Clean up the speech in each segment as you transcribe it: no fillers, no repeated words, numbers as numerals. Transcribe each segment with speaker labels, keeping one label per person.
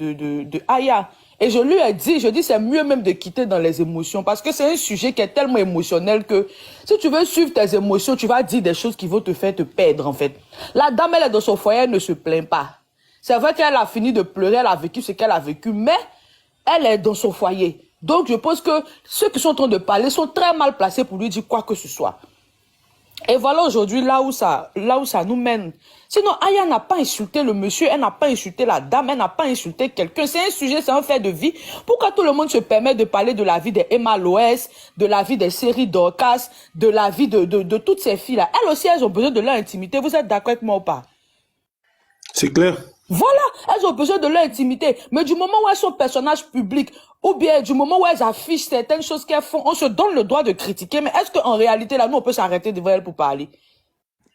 Speaker 1: de Aya. Et je lui ai dit, c'est mieux même de quitter dans les émotions parce que c'est un sujet qui est tellement émotionnel que si tu veux suivre tes émotions, tu vas dire des choses qui vont te faire te perdre en fait. La dame, elle est dans son foyer, elle ne se plaint pas. C'est vrai qu'elle a fini de pleurer, elle a vécu ce qu'elle a vécu, mais elle est dans son foyer. Donc je pense que ceux qui sont en train de parler sont très mal placés pour lui dire quoi que ce soit. Et voilà aujourd'hui là où ça nous mène. Sinon, Aya n'a pas insulté le monsieur, elle n'a pas insulté la dame, elle n'a pas insulté quelqu'un. C'est un sujet, c'est un fait de vie. Pourquoi tout le monde se permet de parler de la vie des Emma Loès, de la vie des séries Dorcas, de la vie de toutes ces filles-là? Elles aussi, elles ont besoin de leur intimité. Vous êtes d'accord avec moi ou pas?
Speaker 2: C'est clair.
Speaker 1: Voilà, elles ont besoin de leur intimité. Mais du moment où elles sont personnages publics, ou bien du moment où elles affichent certaines choses qu'elles font, on se donne le droit de critiquer. Mais est-ce qu'en réalité, là, nous, on peut s'arrêter devant elles pour parler?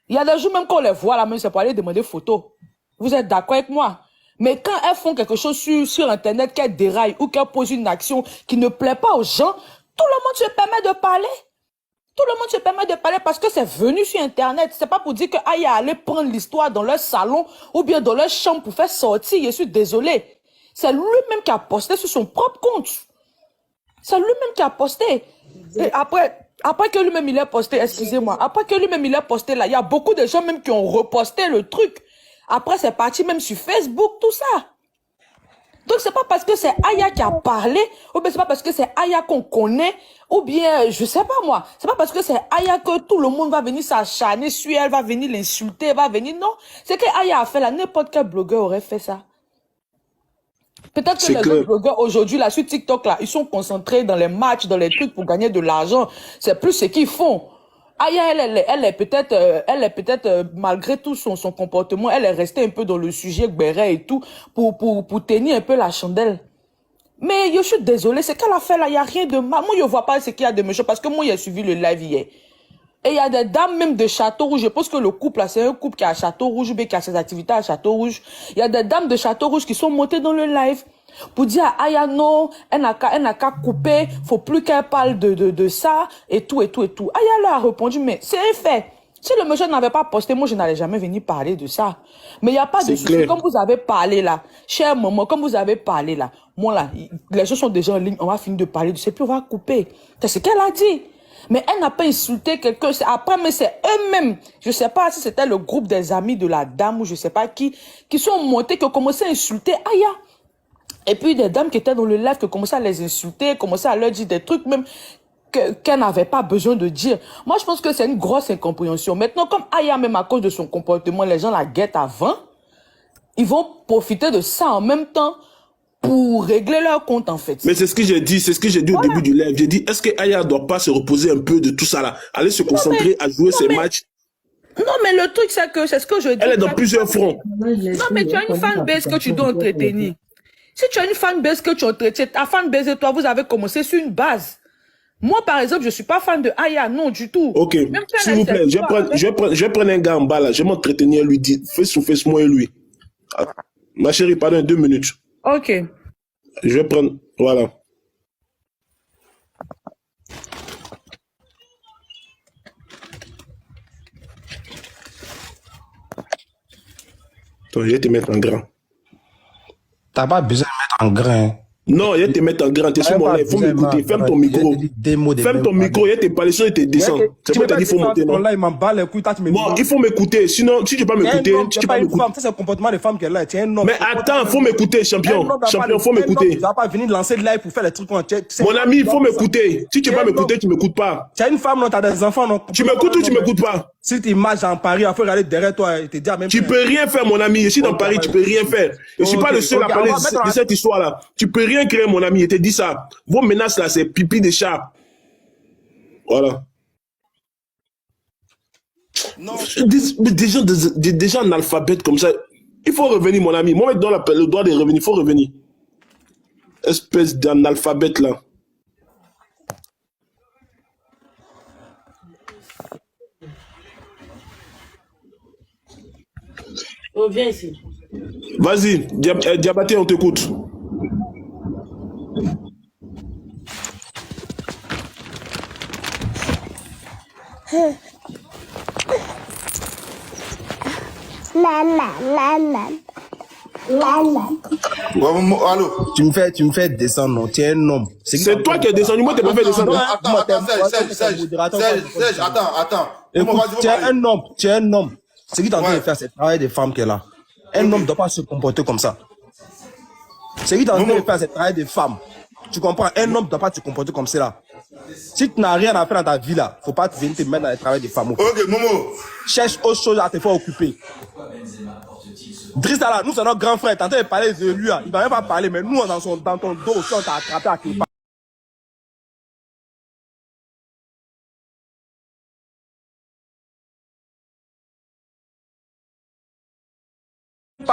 Speaker 1: Il y a des jours même qu'on les voit là, même c'est pour aller demander photos. Vous êtes d'accord avec moi? Mais quand elles font quelque chose sur Internet, qu'elles déraillent ou qu'elles posent une action qui ne plaît pas aux gens, tout le monde se permet de parler. Tout le monde se permet de parler parce que c'est venu sur Internet. C'est pas pour dire que Aya allait prendre l'histoire dans leur salon ou bien dans leur chambre pour faire sortir. Je suis désolé. C'est lui-même qui a posté sur son propre compte. C'est lui-même qui a posté. Et après que lui-même il a posté, excusez-moi, après que lui-même il a posté là, il y a beaucoup de gens même qui ont reposté le truc. Après c'est parti même sur Facebook, tout ça. Donc c'est pas parce que c'est Aya qui a parlé, ou bien c'est pas parce que c'est Aya qu'on connaît, ou bien, je sais pas moi, c'est pas parce que c'est Aya que tout le monde va venir s'acharner sur elle, va venir l'insulter, va venir, non. C'est que Aya a fait là, n'importe quel blogueur aurait fait ça. Peut-être que les autres blogueurs aujourd'hui là, sur TikTok là, ils sont concentrés dans les matchs, dans les trucs pour gagner de l'argent. C'est plus ce qu'ils font. Aya, elle est peut-être, malgré tout son comportement, elle est restée un peu dans le sujet béret et tout, pour tenir un peu la chandelle. Mais je suis désolée, ce qu'elle a fait là, il n'y a rien de mal. Moi, je ne vois pas ce qu'il y a de méchant, parce que moi, j'ai suivi le live hier. Et il y a des dames même de Château-Rouge, je pense que le couple là, c'est un couple qui est à Château-Rouge, ou bien qui a ses activités à Château-Rouge. Il y a des dames de Château-Rouge qui sont montées dans le live pour dire à Aya non, elle n'a qu'à couper, faut plus qu'elle parle de ça, et tout. Aya leur a répondu, mais c'est un fait. Si le monsieur n'avait pas posté, moi je n'allais jamais venir parler de ça. Mais il n'y a pas de souci, comme vous avez parlé là, chère maman, comme vous avez parlé là, moi là, les gens sont déjà en ligne, on va finir de parler de ça, puis on va couper. C'est ce qu'elle a dit. Mais elle n'a pas insulté quelqu'un. Après, mais c'est eux-mêmes. Je ne sais pas si c'était le groupe des amis de la dame ou je ne sais pas qui sont montés, qui ont commencé à insulter Aya. Et puis des dames qui étaient dans le live, qui commençaient à les insulter, commençaient à leur dire des trucs même qu'elle n'avait pas besoin de dire. Moi, je pense que c'est une grosse incompréhension. Maintenant, comme Aya, même à cause de son comportement, les gens la guettent avant, ils vont profiter de ça en même temps pour régler leur compte, en fait.
Speaker 2: Mais c'est ce que j'ai dit, au début du live. J'ai dit, est-ce que Aya ne doit pas se reposer un peu de tout ça là? Aller se concentrer à jouer ses matchs.
Speaker 1: Non, mais le truc, c'est que c'est ce que je dis.
Speaker 2: Elle est dans plusieurs fronts.
Speaker 1: Non, mais tu as une fanbase que tu dois entretenir. Si tu as une fanbase que tu entretiens, ta fanbase et toi, vous avez commencé sur une base. Moi, par exemple, je ne suis pas fan de Aya, non, du tout.
Speaker 2: Ok, s'il vous plaît, je vais prendre un gars en bas là, je vais m'entretenir, lui dire, face moi et lui. Ma chérie, pardon, 2 minutes.
Speaker 1: Ok.
Speaker 2: Je vais prendre, voilà. Attends, je vais te mettre en grand.
Speaker 3: T'as pas besoin de mettre en grand.
Speaker 2: Non, je vais te mettre en grand, t'es sur mon live, il faut m'écouter, ferme ton micro. Ferme ton micro, je vais te parler, sinon je te descends. C'est pas qu'il faut monter, non? Bon, il faut m'écouter, sinon, si tu peux pas m'écouter, tu peux pas m'écouter.
Speaker 3: Ça, c'est le comportement des femmes qu'elle a.
Speaker 2: Mais attends, il faut m'écouter, champion. Champion, il faut m'écouter.
Speaker 3: Tu vas pas venir lancer le live pour faire les trucs.
Speaker 2: Mon ami, il faut m'écouter. Si tu peux pas m'écouter, tu m'écoutes pas.
Speaker 3: Tu as une femme, non, tu as des enfants, non?
Speaker 2: Tu m'écoutes ou tu m'écoutes pas?
Speaker 3: Si tu marches en Paris, il faut regarder derrière toi et te dire même.
Speaker 2: Tu peux rien faire, mon ami. Je suis dans Paris, tu peux rien faire. Je suis pas le seul à parler de cette histoire-là. Tu peux rien créer, mon ami. Je te dis ça. Vos menaces là, c'est pipi de chat. Voilà.
Speaker 3: Non.
Speaker 2: Des gens analphabètes comme ça. Il faut revenir, mon ami. Moi, dans le droit de revenir, il faut revenir. Espèce d'analphabète là.
Speaker 1: Oh, viens ici.
Speaker 2: Vas-y, Diabaté, on t'écoute.
Speaker 4: Allô?
Speaker 3: Tu me fais descendre, non? Tu es un homme.
Speaker 2: C'est toi qui es descendu, moi, t'es pas fait descendre.
Speaker 4: Serge, attends.
Speaker 3: Écoute, tu es un homme. Ce qui est en train de faire, c'est le travail des femmes qu'elle a. Un homme ne doit pas se comporter comme ça. Ce qui est en train de faire, c'est le travail des femmes. Tu comprends? Un homme ne doit pas se comporter comme cela. Si tu n'as rien à faire dans ta vie là, faut pas venir te mettre dans le travail des femmes.
Speaker 4: Ok, Momo.
Speaker 3: Cherche autre chose à te faire occuper. Drissa là, nous c'est notre grand frère, t'es en train de parler de lui là. Il va même pas parler, mais nous dans ton dos, on t'a attrapé à quelque part.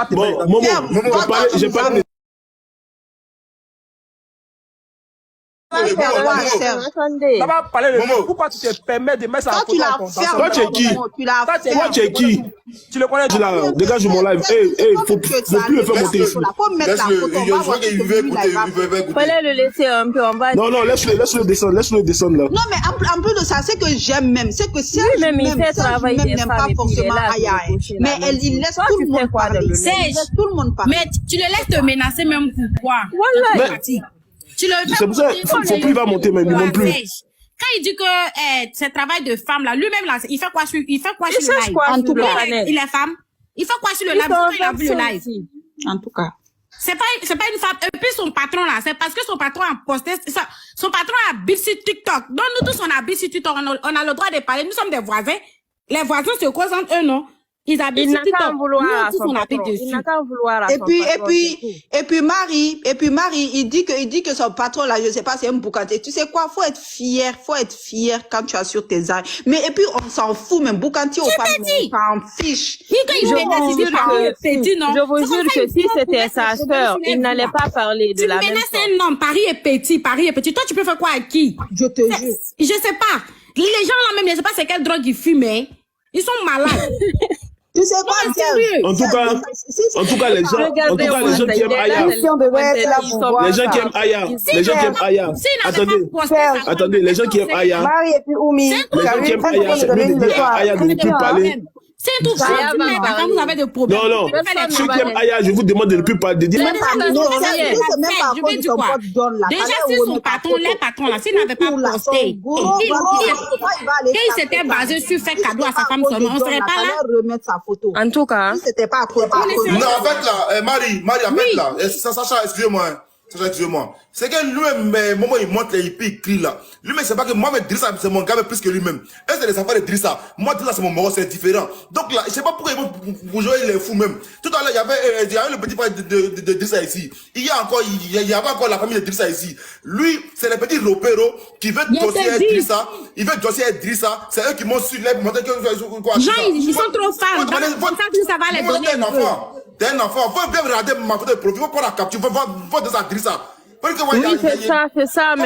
Speaker 2: Bon, Momo, j'ai parlé de...
Speaker 3: Ça va parler de pourquoi tu te permets de mettre ça en photo dans ton
Speaker 2: Toi, tu es qui? Toi, tu es qui?
Speaker 3: Tu le connais?
Speaker 2: Dégage mon live. Faut plus le faire monter ici.
Speaker 4: Je crois qu'il veut écouter.
Speaker 5: Fallait le laisser un peu en bas.
Speaker 2: Non, laisse-le descendre là.
Speaker 6: Non, mais en plus de ça, c'est que j'aime même, c'est que si
Speaker 5: même il fait travailler des
Speaker 6: n'aime pas
Speaker 5: femmes et puis il est
Speaker 6: forcément
Speaker 5: là,
Speaker 6: Aya, mais il laisse tout le monde parler. Il laisse tout le monde parler.
Speaker 7: Mais tu le laisses te menacer même pourquoi?
Speaker 5: Voilà.
Speaker 7: Tu le
Speaker 2: C'est pour ça, faut plus il va monter même, non plus.
Speaker 7: Quand il dit que c'est travail de femme là, lui-même là, il fait quoi sur le live?
Speaker 5: En
Speaker 7: tout cas, il est femme. Il fait quoi sur le live? Il a vu le live.
Speaker 6: En tout cas.
Speaker 7: C'est pas une femme. Et puis son patron là, c'est parce que son patron a posté, son patron a bip sur TikTok. Donc nous tous on a bip sur TikTok, on a le droit de parler. Nous sommes des voisins. Les voisins se causent entre eux, non? Ils habitent sur TikTok. Nous tous on a dessus.
Speaker 5: Il n'a qu'à vouloir à son
Speaker 6: et puis Marie, il dit que son patron là, je sais pas, c'est un boucanté. Tu sais quoi, faut être fier quand tu as sur tes armes. Mais et puis on s'en fout, même boucanté ou pas, on s'en fiche.
Speaker 5: Je vous jure que si c'était sa sœur, il n'allait pas parler de la même chose.
Speaker 7: Tu menaces un homme, Paris est petit. Toi, tu peux faire quoi à qui?
Speaker 6: Je te jure.
Speaker 7: Je sais pas. Les gens là même, je sais pas c'est quelle drogue ils fument, hein. Ils sont malades.
Speaker 6: Tu sais quoi,
Speaker 2: en tout cas, les gens qui aiment Aya, attendez, les gens qui aiment Aya, c'est mieux de dire à Aya de ne plus parler.
Speaker 7: C'est tout ça. Quand vous avez des problèmes.
Speaker 2: Non. Ceux qui aiment Aya, je vous demande de ne plus parler.
Speaker 7: Je vais dire quoi? Déjà, si son patron, les patrons là, s'il n'avait pas posté, il s'était basé sur faire cadeau à sa femme seulement, on ne serait pas là.
Speaker 5: En tout cas.
Speaker 6: C'était pas
Speaker 4: Non, en fait là, Marie, en fait là, Sacha, excusez-moi. C'est que lui-même, moment il monte les hippies, il crie là. Lui-même, c'est pas que moi, mais Drissa, c'est mon gars, mais plus que lui-même. Et c'est les affaires de Drissa. Moi, Drissa, c'est mon moro, c'est différent. Donc là, je sais pas pourquoi ils vont jouer les fous même. Tout à l'heure, il y avait le petit frère de Drissa ici. Il y avait encore la famille de Drissa ici. Lui, c'est le petit Ropero qui veut dossier Drissa. Il veut dossier Drissa. C'est eux qui m'ont su les montrer que quoi.
Speaker 7: Jean, ils sont trop fans. Ça va les donner.
Speaker 4: T'es un enfant, faut bien regarder ma photo de profil, faut prendre la capture, faut de ça, Drissa.
Speaker 5: Oui, c'est ça, mais...